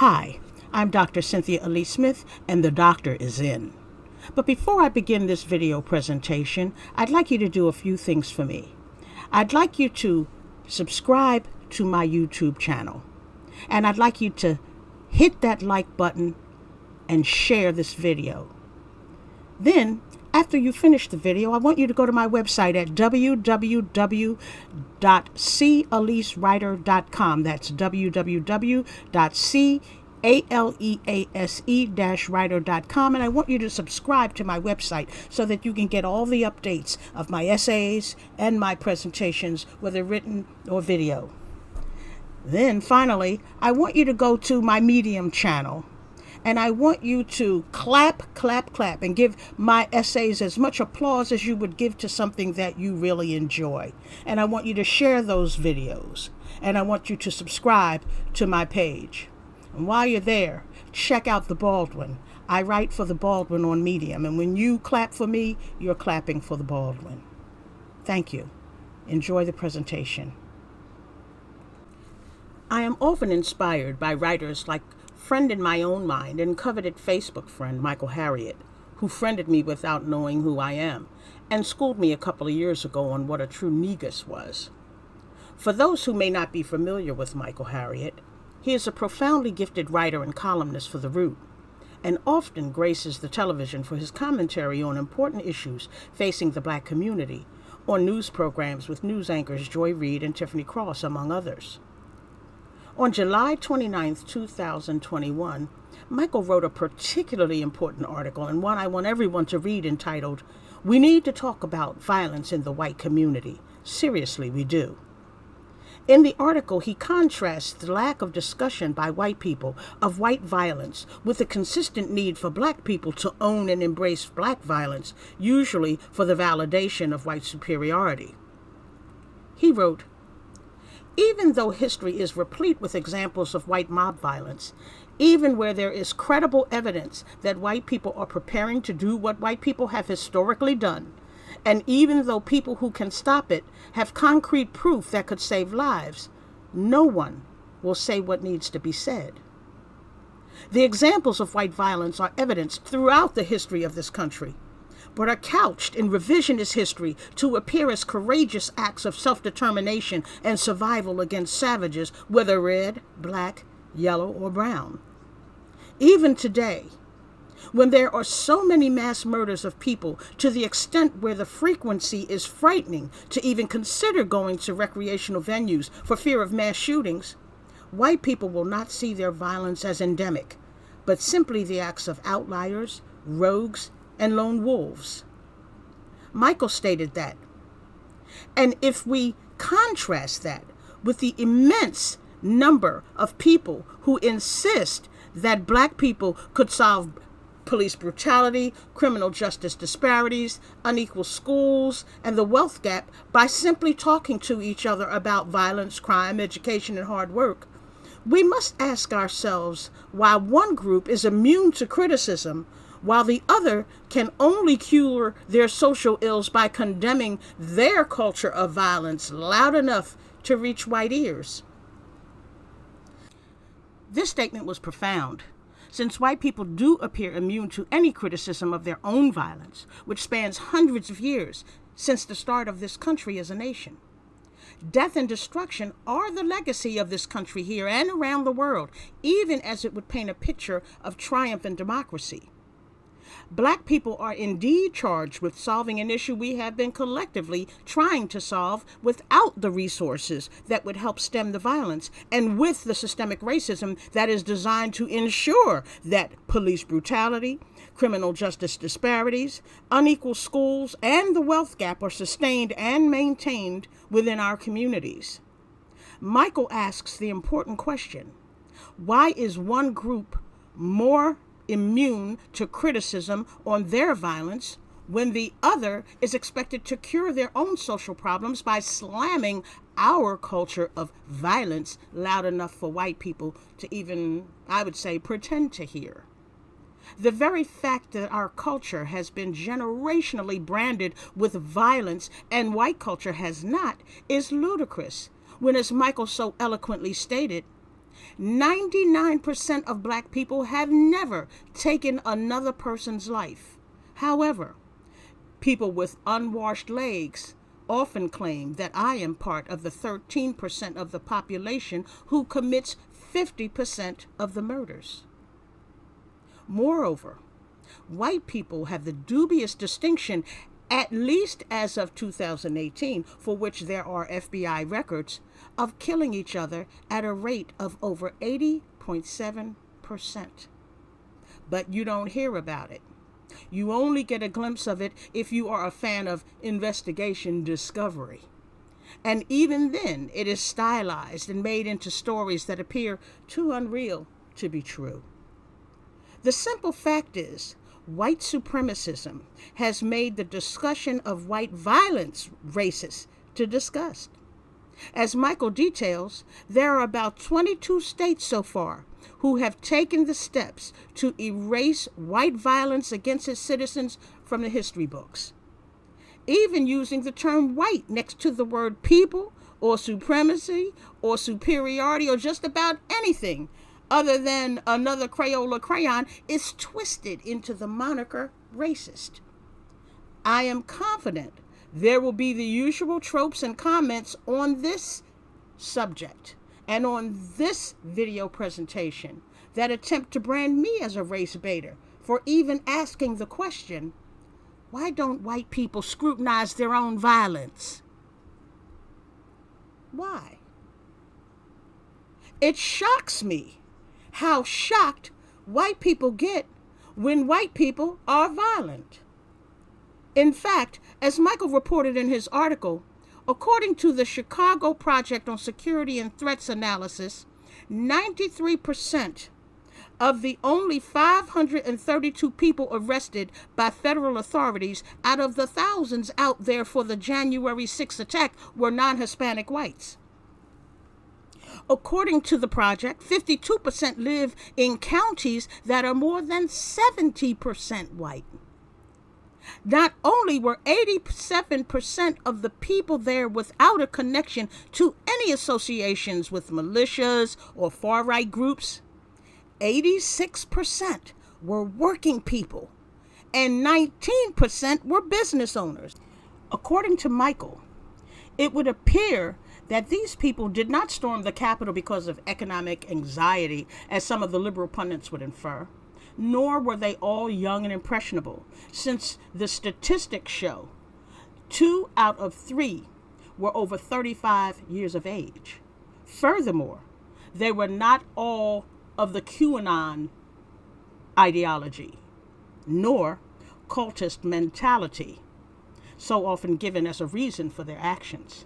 Hi, I'm Dr. Cynthia Elise Smith, and the doctor is in. But before I begin this video presentation, I'd like you to do a few things for me. I'd like you to subscribe to my YouTube channel, and I'd like you to hit that like button and share this video. Then, after you finish the video, I want you to go to my website at www.calisewriter.com. That's www.calisewriter.com. And I want you to subscribe to my website so that you can get all the updates of my essays and my presentations, whether written or video. Then, finally, I want you to go to my Medium channel. And I want you to clap, and give my essays as much applause as you would give to something that you really enjoy. And I want you to share those videos. And I want you to subscribe to my page. And while you're there, check out the Baldwin. I write for the Baldwin on Medium. And when you clap for me, you're clapping for the Baldwin. Thank you. Enjoy the presentation. I am often inspired by writers like friend in my own mind and coveted Facebook friend Michael Harriot, who friended me without knowing who I am, and schooled me a couple of years ago on what a true negus was. For those who may not be familiar with Michael Harriot, he is a profoundly gifted writer and columnist for The Root, and often graces the television for his commentary on important issues facing the Black community, on news programs with news anchors Joy Reid and Tiffany Cross, among others. On July 29, 2021, Michael wrote a particularly important article, and one I want everyone to read, entitled, "We Need to Talk About Violence in the White Community. Seriously, we do." In the article, he contrasts the lack of discussion by white people of white violence with the consistent need for Black people to own and embrace Black violence, usually for the validation of white superiority. He wrote, "Even though history is replete with examples of white mob violence, even where there is credible evidence that white people are preparing to do what white people have historically done, and even though people who can stop it have concrete proof that could save lives, no one will say what needs to be said. The examples of white violence are evidenced throughout the history of this country, but are couched in revisionist history to appear as courageous acts of self-determination and survival against savages, whether red, Black, yellow, or brown. Even today, when there are so many mass murders of people to the extent where the frequency is frightening to even consider going to recreational venues for fear of mass shootings, white people will not see their violence as endemic, but simply the acts of outliers, rogues, and lone wolves." Michael stated that, and if we contrast that with the immense number of people who insist that Black people could solve police brutality, criminal justice disparities, unequal schools, and the wealth gap by simply talking to each other about violence, crime, education, and hard work, we must ask ourselves why one group is immune to criticism while the other can only cure their social ills by condemning their culture of violence loud enough to reach white ears. This statement was profound, since white people do appear immune to any criticism of their own violence, which spans hundreds of years since the start of this country as a nation. Death and destruction are the legacy of this country here and around the world, even as it would paint a picture of triumph and democracy. Black people are indeed charged with solving an issue we have been collectively trying to solve without the resources that would help stem the violence, and with the systemic racism that is designed to ensure that police brutality, criminal justice disparities, unequal schools, and the wealth gap are sustained and maintained within our communities. Michael asks the important question: why is one group more immune to criticism on their violence when the other is expected to cure their own social problems by slamming our culture of violence loud enough for white people to even, I would say, pretend to hear? The very fact that our culture has been generationally branded with violence and white culture has not is ludicrous, when, as Michael so eloquently stated, 99% of black people have never taken another person's life. However, people with unwashed legs often claim that I am part of the 13% of the population who commits 50% of the murders. Moreover, white people have the dubious distinction, at least as of 2018, for which there are FBI records, of killing each other at a rate of over 80.7%. But you don't hear about it. You only get a glimpse of it if you are a fan of investigation discovery. And even then, it is stylized and made into stories that appear too unreal to be true. The simple fact is, white supremacism has made the discussion of white violence racist to disgust. As Michael details, there are about 22 states so far who have taken the steps to erase white violence against its citizens from the history books, even using the term white next to the word people or supremacy or superiority or just about anything other than another Crayola crayon is twisted into the moniker racist. I am confident there will be the usual tropes and comments on this subject and on this video presentation that attempt to brand me as a race baiter for even asking the question, why don't white people scrutinize their own violence? Why? It shocks me how shocked white people get when white people are violent. In fact, as Michael reported in his article, according to the Chicago Project on Security and Threats Analysis, 93% of the only 532 people arrested by federal authorities out of the thousands out there for the January 6th attack were non-Hispanic whites. According to the project, 52% live in counties that are more than 70% white. Not only were 87% of the people there without a connection to any associations with militias or far-right groups, 86% were working people and 19% were business owners. According to Michael, it would appear that these people did not storm the Capitol because of economic anxiety, as some of the liberal pundits would infer, nor were they all young and impressionable, since the statistics show 2 out of 3 were over 35 years of age. Furthermore, they were not all of the QAnon ideology, nor cultist mentality, so often given as a reason for their actions.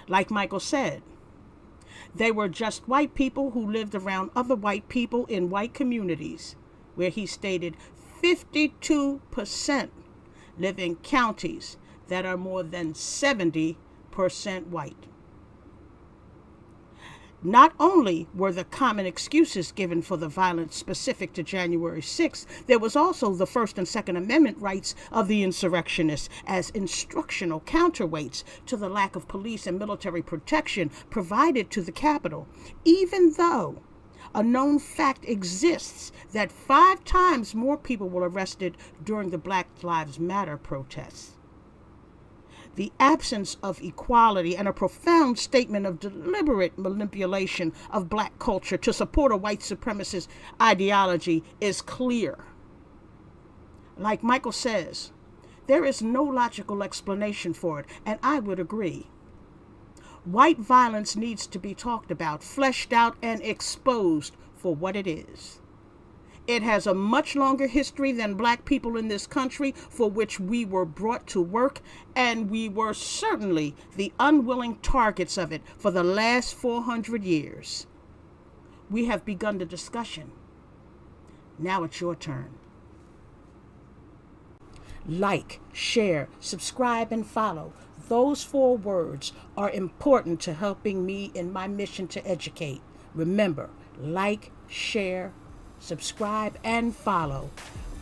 Like Michael said, they were just white people who lived around other white people in white communities, where he stated 52% live in counties that are more than 70% white. Not only were the common excuses given for the violence specific to January 6th, there was also the First and Second Amendment rights of the insurrectionists as instructional counterweights to the lack of police and military protection provided to the Capitol, even though a known fact exists that 5 times more people were arrested during the Black Lives Matter protests. The absence of equality and a profound statement of deliberate manipulation of black culture to support a white supremacist ideology is clear. Like Michael says, there is no logical explanation for it, and I would agree. White violence needs to be talked about, fleshed out, and exposed for what it is. It has a much longer history than black people in this country, for which we were brought to work, and we were certainly the unwilling targets of it for the last 400 years. We have begun the discussion. Now it's your turn. Like, share, subscribe, and follow. Those 4 words are important to helping me in my mission to educate. Remember, like, share, subscribe, and follow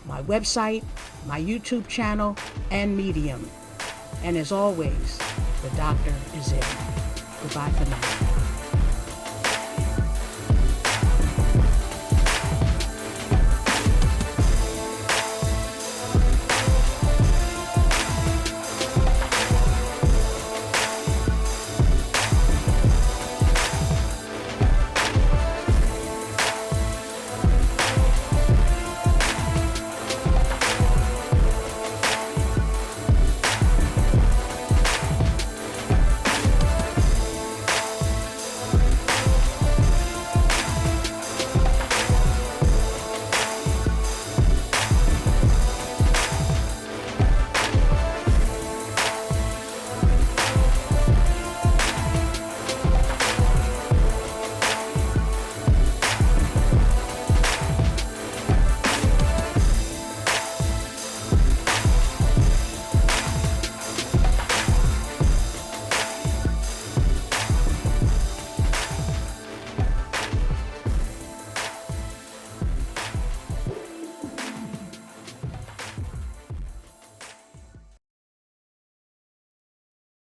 my website, my YouTube channel, and Medium. And as always, the doctor is in. Goodbye for now.